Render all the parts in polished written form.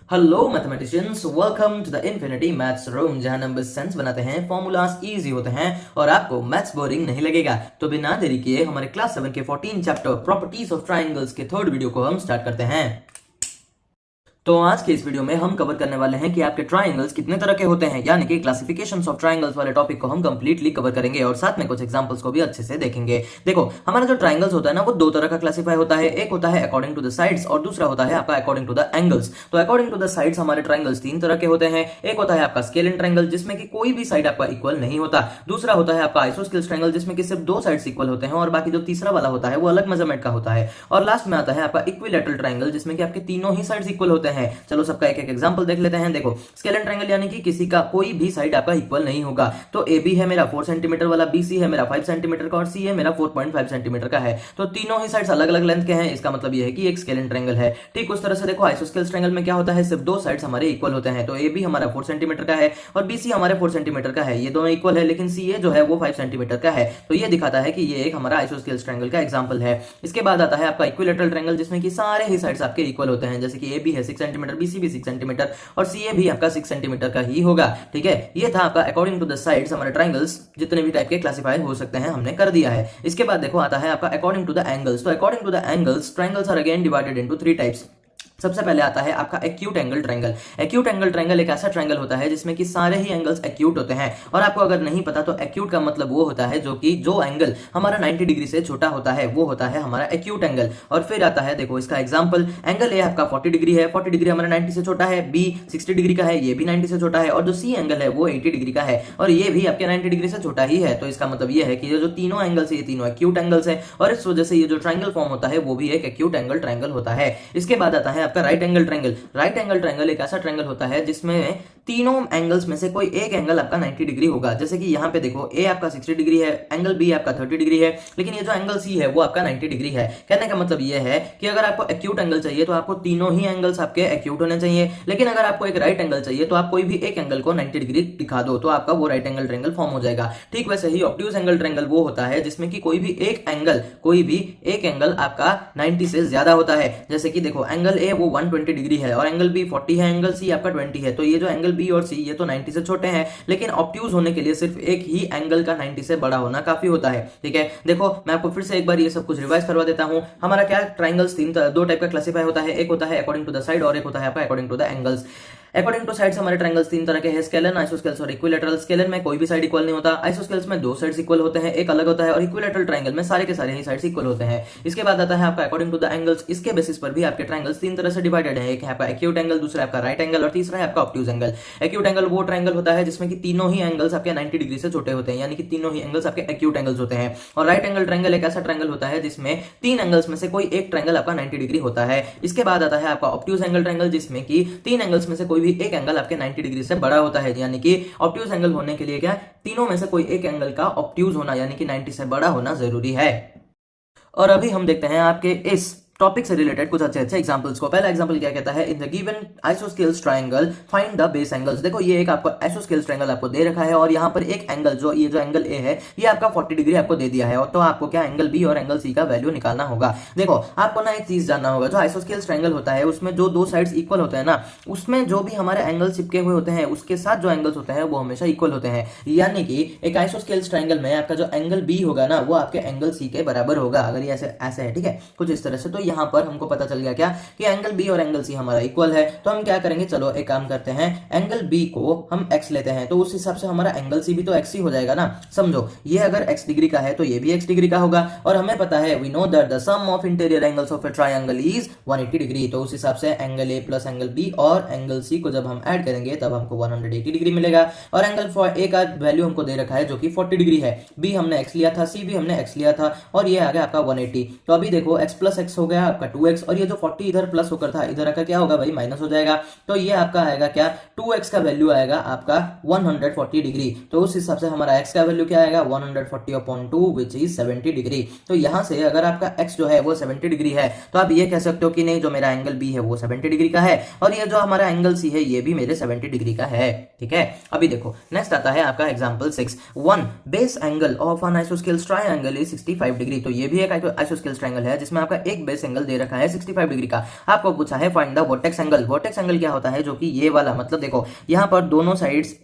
Hello mathematicians, welcome to the infinity maths room, जहां number sense बनाते हैं, formulas easy होते हैं और आपको मैथ्स बोरिंग नहीं लगेगा। तो बिना देरी किए हमारे क्लास 7 के 14 चैप्टर प्रॉपर्टीज ऑफ ट्रायंगल्स के थर्ड वीडियो को हम स्टार्ट करते हैं। तो आज के इस वीडियो में हम कवर करने वाले हैं कि आपके ट्रायंगल्स कितने तरह के होते हैं, यानी कि क्लासिफिकेशंस ऑफ ट्रायंगल्स वाले टॉपिक को हम कंप्लीटली कवर करेंगे और साथ में कुछ एग्जांपल्स को भी अच्छे से देखेंगे। देखो, हमारा जो ट्रायंगल्स होता है ना, वो दो तरह का क्लासिफाई होता है। एक होता है अकॉर्डिंग टू द साइड्स और दूसरा होता है आपका अकॉर्डिंग टू द एंगल्स। तो अकॉर्डिंग टू द साइड्स हमारे ट्रायंगल्स तीन तरह के होते हैं। एक होता है आपका स्केलिन ट्रायंगल, जिसमें कि कोई भी साइड आपका इक्वल नहीं होता। दूसरा होता है आपका आइसोस्केल्स ट्रायंगल, जिसमें कि सिर्फ दो साइड्स इक्वल होते हैं और बाकी जो तीसरा वाला होता है वो अलग मेजरमेंट का होता है। और लास्ट में आता है आपका इक्विलैटरल ट्रायंगल, जिसमें कि आपके तीनों ही साइड्स इक्वल होते हैं। चलो सबका एक एग्जांपल देख लेते हैं। देखो, स्केलिन ट्रायंगल यानी कि किसी का कोई भी साइड आपका इक्वल नहीं होगा। तो AB है मेरा 4 सेंटीमीटर वाला, BC है मेरा 5 सेंटीमीटर का और C है मेरा 4.5 सेंटीमीटर का है। तो तीनों ही साइड्स अलग अलग लेंथ के हैं। इसका मतलब यह है कि एक स्केलिन ट्रायंगल है। ठीक उस तरह से देखो, आइसोस्केल्स ट्रायंगल में क्या होता है, सिर्फ दो साइड्स हमारे इक्वल होते हैं। तो AB हमारा 4 सेंटीमीटर का है और BC हमारे 4 सेंटीमीटर का है। ये दोनों इक्वल है, लेकिन CA जो है वो 5 सेंटीमीटर का है। तो ये दिखाता है कि ये एक हमारा आइसोस्केल्स ट्रायंगल का एग्जांपल है। इसके बाद आता है आपका इक्विलैटरल ट्रायंगल, जिसमें कि सारे ही साइड्स आपके इक्वल होते हैं। जैसे कि AB है 6 सेंटीमीटर, BC भी 6 सेंटीमीटर और CA भी आपका 6 सेंटीमीटर का ही होगा। ठीक है, ये था आपका अकॉर्डिंग टू द साइड्स हमारे ट्रायंगल्स जितने भी टाइप के क्लासिफाई हो सकते हैं हमने कर दिया है। इसके बाद देखो आता है आपका अकॉर्डिंग टू द एंगल्स। तो according to the angles, triangles are again divided into 3 types. सबसे पहले आता है आपका acute angle triangle. Acute angle triangle एक ऐसा ट्रायंगल होता है जिसमें कि सारे ही एंगल्स एक्यूट होते हैं। और आपको अगर नहीं पता तो एक्यूट का मतलब वो होता है जो एंगल हमारा 90 डिग्री से छोटा होता है, वो होता है हमारा एक्यूट एंगल। और फिर आता है, देखो इसका एग्जांपल, एंगल ए आपका 40 डिग्री है, 40 डिग्री हमारा 90 से छोटा है। बी 60 डिग्री का है, ये भी 90 से छोटा है। और जो सी एंगल है वो 80 डिग्री का है और ये भी आपके 90 डिग्री से छोटा ही है। तो इसका मतलब ये है कि ये जो तीनों एंगल्स है, ये तीनों एक्यूट एंगल्स है और इस वजह से ये जो ट्रायंगल फॉर्म होता है वो भी एक एक्यूट एंगल ट्रायंगल होता है। इसके बाद आता है आपका right angle triangle. Right angle triangle एक ऐसा ट्रायंगल होता है जिसमें तीनों एंगल्स में से कोई एक एंगल आपका 90 डिग्री होगा। जैसे कि यहाँ पे देखो, ए आपका 60 डिग्री है, एंगल बी आपका 30 डिग्री है, लेकिन ये जो एंगल सी है वो आपका 90 डिग्री है। कहने का मतलब ये है कि अगर आपको एक्यूट एंगल चाहिए तो आपको तीनों ही एंगल्स आपके एक्यूट होने चाहिए, लेकिन अगर आपको एक राइट एंगल चाहिए तो आप कोई भी एक एंगल को 90 डिग्री दिखा दो तो आपका वो राइट एंगल ट्रायंगल फॉर्म हो जाएगा। ठीक वैसे ही ऑब्ट्यूज एंगल ट्रायंगल वो होता है जिसमें कि कोई भी एक एंगल आपका 90 से ज्यादा होता है। जैसे कि देखो, एंगल ए वो 120 डिग्री है और एंगल बी 40 है, एंगल सी आपका 20 है। तो ये जो एंगल बी और सी ये तो 90 से छोटे हैं, लेकिन ऑब्ट्यूज होने के लिए सिर्फ एक ही एंगल का 90 से बड़ा होना काफी होता है। ठीक है, देखो मैं आपको फिर से एक बार ये सब कुछ रिवाइज करवा देता हूं। हमारा क्या ट्रायंगल्स दो टाइप का क्लासिफाई होता है। एक होता है अकॉर्डिंग टू द साइड और एक होता है आपका according to the angles. According to sides हमारे ट्रायंगल्स तीन तरह के हैं, स्केलिन, आइसोस्केल्स और इक्विलैटरल। स्केलिन में कोई भी साइड इक्वल नहीं होता, आइसोस्केल्स में दो साइड्स इक्वल होते हैं, एक अलग होता है, और इक्विलैटरल ट्रायंगल में सारे के सारे ही साइड्स इक्वल होते हैं। इसके बाद आता है आपका अकॉर्डिंग टू द एंगल्स। इसके बेसिस पर भी आपके ट्रायंगल्स तीन तरह से डिवाइडेड है। एक है आपका एक्यूट एंगल, दूसरा आपका राइट एंगल और तीसरा है आपका ऑब्ट्यूज एंगल। एक्यूट एंगल वो ट्रायंगल होता है जिसमें कि तीनों ही एंगल्स आपके 90 डिग्री से छोटे होते हैं, यानी कि तीनों ही एंगल्स आपके एक्यूट एंगल्स होते हैं। और राइट एंगल ट्रायंगल एक ऐसा ट्रायंगल होता है जिसमें तीन एंगल्स में से कोई एक ट्रायंगल आपका 90 डिग्री होता है। इसके बाद आता है आपका ऑब्ट्यूज एंगल ट्रायंगल, जिसमें कि तीन एंगल्स में से कोई भी एक एंगल आपके 90 डिग्री से बड़ा होता है। यानी कि ऑब्ट्यूज एंगल होने के लिए क्या, तीनों में से कोई एक एंगल का ऑब्ट्यूज होना यानी कि 90 से बड़ा होना जरूरी है। और अभी हम देखते हैं आपके इस टॉपिक से रिलेटेड कुछ अच्छे एग्जांपल्स को। पहला एग्जांपल क्या कहता है, in the given isosceles triangle find the base angles. देखो, ये एक आपको आइसोस्केल्स ट्रायंगल आपको दे रखा है और यहाँ पर एक एंगल जो एंगल ए है ये आपका 40 डिग्री आपको दे दिया है। और तो आपको क्या, एंगल बी और एंगल सी का वैल्यू निकालना होगा। देखो, आपको ना एक चीज जानना होगा, जो आइसोस्केल्स ट्रायंगल होता है उसमें जो दो साइड्स इक्वल होते हैं ना, उसमें जो भी हमारे एंगल चिपके हुए होते हैं उसके साथ जो एंगल्स होते हैं वो हमेशा इक्वल होते हैं। यानी कि एक आइसोस्केल्स ट्रायंगल में आपका जो एंगल बी होगा ना वो आपके एंगल सी के बराबर होगा, अगर ये ऐसे है। ठीक है, कुछ इस तरह से। तो यहाँ पर हमको पता चल गया क्या कि एंगल बी और एंगल सी हमारा इक्वल है। तो हम क्या करेंगे, चलो एक काम करते हैं, एंगल बी को हम x लेते हैं तो उस हिसाब से हमारा एंगल सी भी तो x ही हो जाएगा ना। समझो, ये अगर x डिग्री का है तो ये भी x डिग्री का होगा और हमें पता है, we know that the sum of interior angles of a triangle is 180 degree. तो उस हिसाब से angle A plus angle B और एंगल सी को जब हम ऐड करेंगे तब हमको 180 डिग्री मिलेगा। और एंगल ए का वैल्यू हमको दे रखा है जो कि 40 डिग्री है, बी हमने x लिया था, सी भी हमने x लिया था और ये आ गया आपका 180। तो अभी देखो, x प्लस x हो गया आपका 2x और ये जो 40 इधर प्लस होकर था इधर आकर क्या होगा भाई, माइनस हो जाएगा। तो ये आपका आएगा क्या, 2x का वैल्यू आएगा आपका 140 डिग्री। तो उस हिसाब से हमारा x का वैल्यू क्या आएगा, 140/2 विच इज 70 डिग्री। तो यहां से अगर आपका x जो है वो 70 डिग्री है तो आप ये कह सकते हो कि नहीं, जो मेरा एंगल बी है वो 70 डिग्री का है और ये जो हमारा एंगल सी है ये भी मेरे 70 डिग्री का है। ठीक है, अभी देखो नेक्स्ट आता है आपका example 6। One base angle of an isosceles triangle is 65 degree. तो ये भी एक आइसोस्केल्स ट्रायंगल है जिसमें आपका एक बेस वर्टेक्स एंगल दे रखा है 65 डिग्री का। आपको पूछा है find the vertex angle. Vertex angle क्या होता है, जो कि ये वाला, मतलब देखो यहाँ पर दोनों साइड्स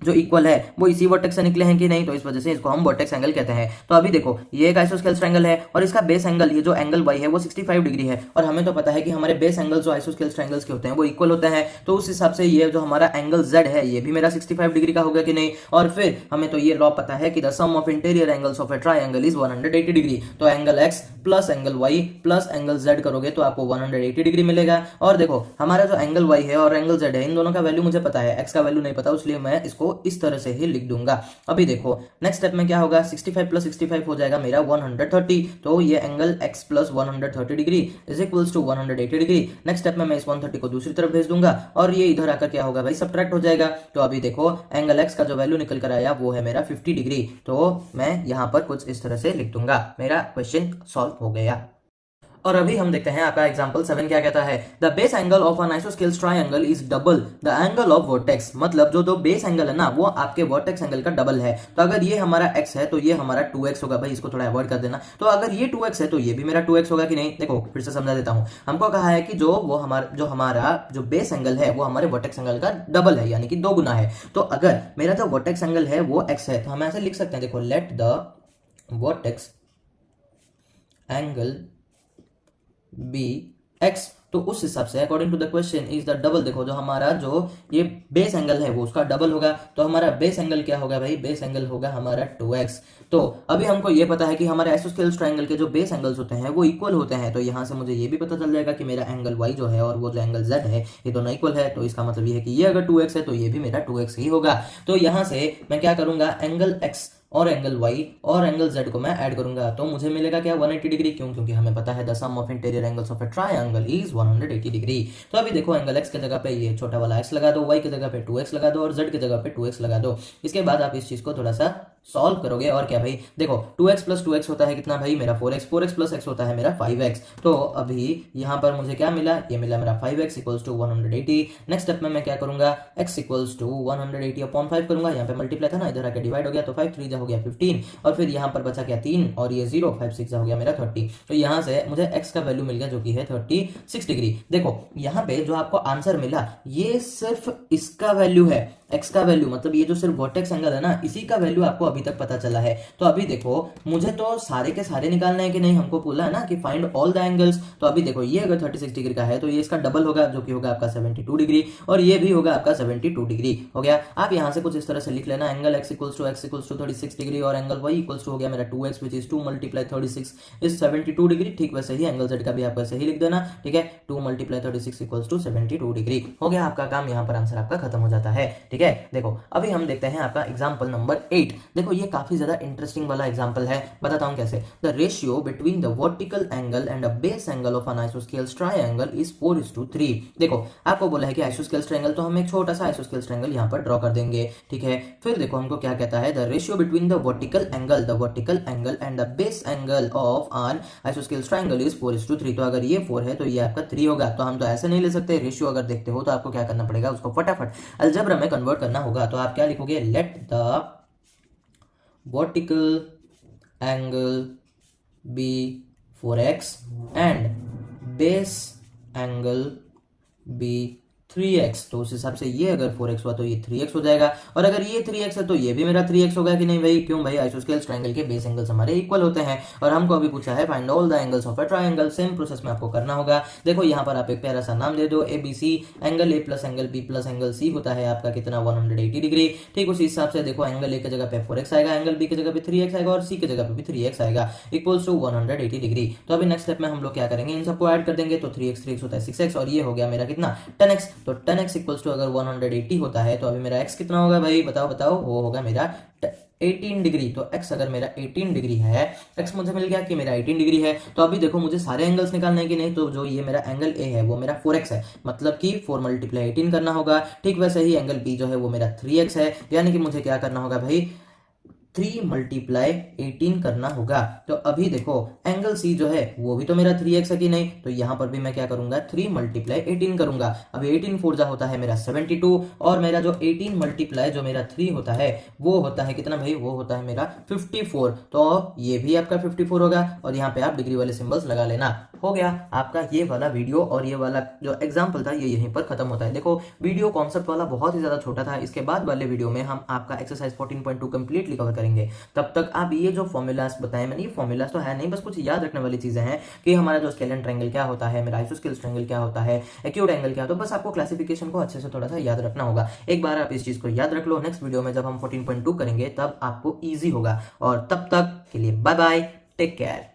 जो इक्वल है वो इसी वर्टेक्स से निकले हैं कि नहीं, तो इस वजह से इसको हम वर्टेक्स एंगल कहते हैं। तो अभी देखो ये एक आइसोस्केलेस ट्रायंगल है और इसका बेस एंगल, ये जो एंगल y है वो 65 डिग्री है, और हमें तो पता है कि हमारे बेस एंगल जो आइसोस्केलेस ट्रायंगल्स के होते हैं वो इक्वल होते हैं। तो उस हिसाब से ये जो हमारा एंगल z है ये भी मेरा 65 डिग्री का होगा कि नहीं। और फिर हमें तो ये लॉ पता है कि the sum of interior angles of a triangle is 180 degree. तो angle x plus angle y plus angle z करोगे तो आपको 180 डिग्री मिलेगा। और देखो हमारा जो एंगल y है और एंगल z है, इन दोनों का वैल्यू मुझे पता है, x का वैल्यू नहीं पता, इसलिए मैं इसको इस तरह से ही लिख दूंगा। अभी देखो नेक्स्ट स्टेप में क्या होगा, 65 प्लस 65 हो जाएगा मेरा 130। तो ये angle x plus 130 degree is equals to 180 degree. Next step में मैं इस 130 को दूसरी तरफ भेज दूंगा और ये इधर आकर क्या होगा भाई, सब्ट्रैक्ट हो जाएगा। तो अभी देखो एंगल x का जो वैल्यू निकल कर आया वो है मेरा 50 डिग्री। तो मैं यहाँ पर कुछ इस तरह से लिख दूंगा, मेरा क्वेश्चन सॉल्व हो गया। और अभी हम देखते हैं आपका एग्जांपल 7 क्या कहता है। The base angle of an isosceles triangle is double the angle of vertex. मतलब जो बेस एंगल है ना वो आपके वर्टेक्स एंगल का डबल है। तो अगर ये हमारा x है तो ये हमारा 2x होगा। भाई इसको थोड़ा अवॉइड कर देना। तो अगर ये 2x है तो ये भी मेरा 2x होगा कि नहीं। देखो फिर से समझा देता हूं। हमको कहा है कि हमारा जो बेस एंगल है वो हमारे वर्टेक्स एंगल का डबल है, यानी कि 2 गुना है। तो अगर मेरा जो वर्टेक्स एंगल है वो x है तो हम ऐसे लिख सकते हैं, देखो let the vertex angle be x. तो उस हिसाब से according to the question is the double. देखो जो हमारा जो ये बेस एंगल है वो उसका डबल होगा। तो हमारा बेस एंगल क्या होगा भाई, बेस एंगल होगा हमारा 2x। तो अभी हमको ये पता है कि हमारे आइसोस्केलेस ट्रायंगल के जो बेस एंगल्स होते हैं वो इक्वल होते हैं। तो यहाँ से मुझे ये भी पता चल जाएगा कि मेरा एंगल y जो है और वो जो एंगल z है ये दोनों इक्वल है। तो इसका मतलब ये है कि ये अगर 2x है तो ये भी मेरा 2x ही होगा। तो यहाँ से मैं क्या करूंगा, एंगल x और एंगल y और एंगल z को मैं ऐड करूंगा तो मुझे मिलेगा क्या, 180 डिग्री। क्यों, क्योंकि हमें पता है the sum of interior angles of a triangle is 180 degree. तो अभी देखो एंगल x की जगह पे ये छोटा वाला x लगा दो, y की जगह पे 2x लगा दो और z की जगह पे 2x लगा दो। इसके बाद आप इस चीज को थोड़ा सा सॉल्व करोगे। और क्या भाई, देखो 2x प्लस 2x होता है कितना भाई, मेरा 4x, 4x प्लस x होता है मेरा 5x। तो अभी यहाँ पर मुझे क्या मिला, ये मिला मेरा 5x equals to 180। Next step में मैं क्या करूंगा, x इक्वल्स टू 180 अपॉन 5 करूंगा। यहाँ पे मल्टीप्लाई था ना, इधर आके डिवाइड हो गया तो 5 3 हो गया 15 और फिर यहाँ पर बचा क्या 3 और ये 0, 5 6 हो गया मेरा 30। तो यहाँ से मुझे x का वैल्यू मिल गया जो कि है 36 डिग्री। देखो यहाँ पे जो आपको आंसर मिला ये सिर्फ इसका वैल्यू है, x का वैल्यू, मतलब ये जो सिर्फ वर्टेक्स एंगल है ना इसी का वैल्यू आपको अभी तक पता चला है। तो अभी देखो मुझे तो सारे के सारे निकालने हैं कि नहीं, हमको बोला है ना कि फाइंड ऑल द एंगल्स। तो अभी देखो ये अगर 36 डिग्री का है तो ये इसका डबल होगा जो कि होगा आपका 72 डिग्री और ये भी होगा आपका 72 डिग्री। हो गया। आप यहाँ से कुछ इस तरह से लिख लेना, angle x equals to 36 degree और एंगल y इक्वल्स टू हो गया मेरा 2x which is 2 multiply 36 is 72 degree. ठीक वैसे ही एंगल z का भी आप वैसे ही लिख देना। ठीक है, 2 मल्टीप्लाई 36 इक्वल्स टू 72 डिग्री। हो गया आपका काम, यहाँ पर आंसर आपका खत्म हो जाता है। ठीक है, देखो अभी हम देखते हैं आपका एग्जाम्पल नंबर 8। देखो ये काफी ज्यादा इंटरेस्टिंग वाला एग्जाम्पल है, बताता हूं कैसे। The ratio between the vertical angle and a base angle of an isosceles triangle is 4:3। देखो आपको बोला है कि आइसोस्केलेस ट्रायंगल, तो हम एक छोटा सा आइसोस्केलेस ट्रायंगल यहाँ पर ड्रॉ कर देंगे। ठीक है, फिर देखो हमको क्या कहता है, the ratio between the vertical angle and the base angle of an isosceles triangle is 4:3। तो अगर ये 4 है तो ये आपका 3 होगा। तो हम तो ऐसे नहीं ले सकते, रेशियो अगर देखते हो तो आपको क्या करना पड़ेगा, उसको फटाफट अलजेब्रा में कन्वर्ट करना होगा। तो आप क्या लिखोगे, let the vertical angle be 4x and base angle be 3x। तो उस हिसाब से ये अगर 4x हुआ तो ये 3x हो जाएगा और अगर ये 3x है तो ये भी मेरा 3x होगा कि नहीं भाई। क्यों भाई, आइसोस्केलेस ट्रायंगल के बेस एंगल्स हमारे इक्वल होते हैं और हमको अभी पूछा है find all the angles of a triangle. Same process में आपको करना होगा। देखो यहाँ पर आप एक प्यारा सा नाम दे दो, ABC। Angle A plus angle B plus angle C होता है आपका कितना, 180 डिग्री। ठीक उसी हिसाब से देखो एंगल A की जगह पे 4x आएगा, एंगल B की जगह पे 3x आएगा और C की जगह पे भी 3x आएगा इक्वल्स टू 180 डिग्री। तो अभी नेक्स्ट स्टेप में हम लोग क्या करेंगे, इन सबको ऐड कर देंगे। तो 3x होता है 6x और ये हो गया मेरा कितना 10x। तो 10x इक्वल्स टू अगर 180 होता है तो अभी मेरा x कितना होगा भाई, बताओ बताओ, वो होगा मेरा 18 डिग्री। तो x अगर मेरा 18 डिग्री है, x मुझे मिल गया कि मेरा 18 डिग्री है। तो अभी देखो मुझे सारे एंगल्स निकालने की नहीं, तो जो ये मेरा एंगल A है वो मेरा 4x है, मतलब कि 4 मल्टीप्लाई 18 करना होगा। ठीक वैसे ही एंगल B जो है वो मेरा 3x है, यानी कि मुझे क्या करना होगा भाई, 3 मल्टीप्लाई 18 करना होगा। तो अभी देखो एंगल सी जो है वो भी तो मेरा 3x है कि नहीं, तो यहाँ पर भी मैं क्या करूंगा 3 मल्टीप्लाई 18 करूंगा। अब 18 4 जा होता है मेरा 72 और मेरा जो 18 मल्टीप्लाई जो मेरा 3 होता है वो होता है कितना भाई, वो होता है मेरा 54। तो ये भी आपका 54 होगा और यहाँ पे आप डिग्री वाले सिंबल्स लगा लेना। हो गया आपका ये वाला वीडियो और ये वाला जो एग्जाम्पल था ये यहीं पर खत्म होता है। देखो वीडियो कॉन्सेप्ट वाला बहुत ही ज्यादा छोटा था, इसके बाद वाले वीडियो में हम आपका एक्सरसाइज 14.2 कंप्लीटली कवर करेंगे। तब तक आप ये जो फॉर्मूलाज बताए मैंने, ये फॉर्मूलाज तो है नहीं, बस कुछ याद रखने वाली चीजें हैं कि हमारा जो स्केलेन ट्रायंगल क्या होता है, मेरा आइसोस्केलेस ट्रायंगल क्या होता है, एक्यूट एंगल क्या होता है, बस आपको क्लासिफिकेशन को अच्छे से थोड़ा सा याद रखना होगा। एक बार आप इस चीज को याद रख लो, नेक्स्ट वीडियो में जब हम 14.2 करेंगे तब आपको ईजी होगा। और तब तक के लिए बाय बाय, टेक केयर।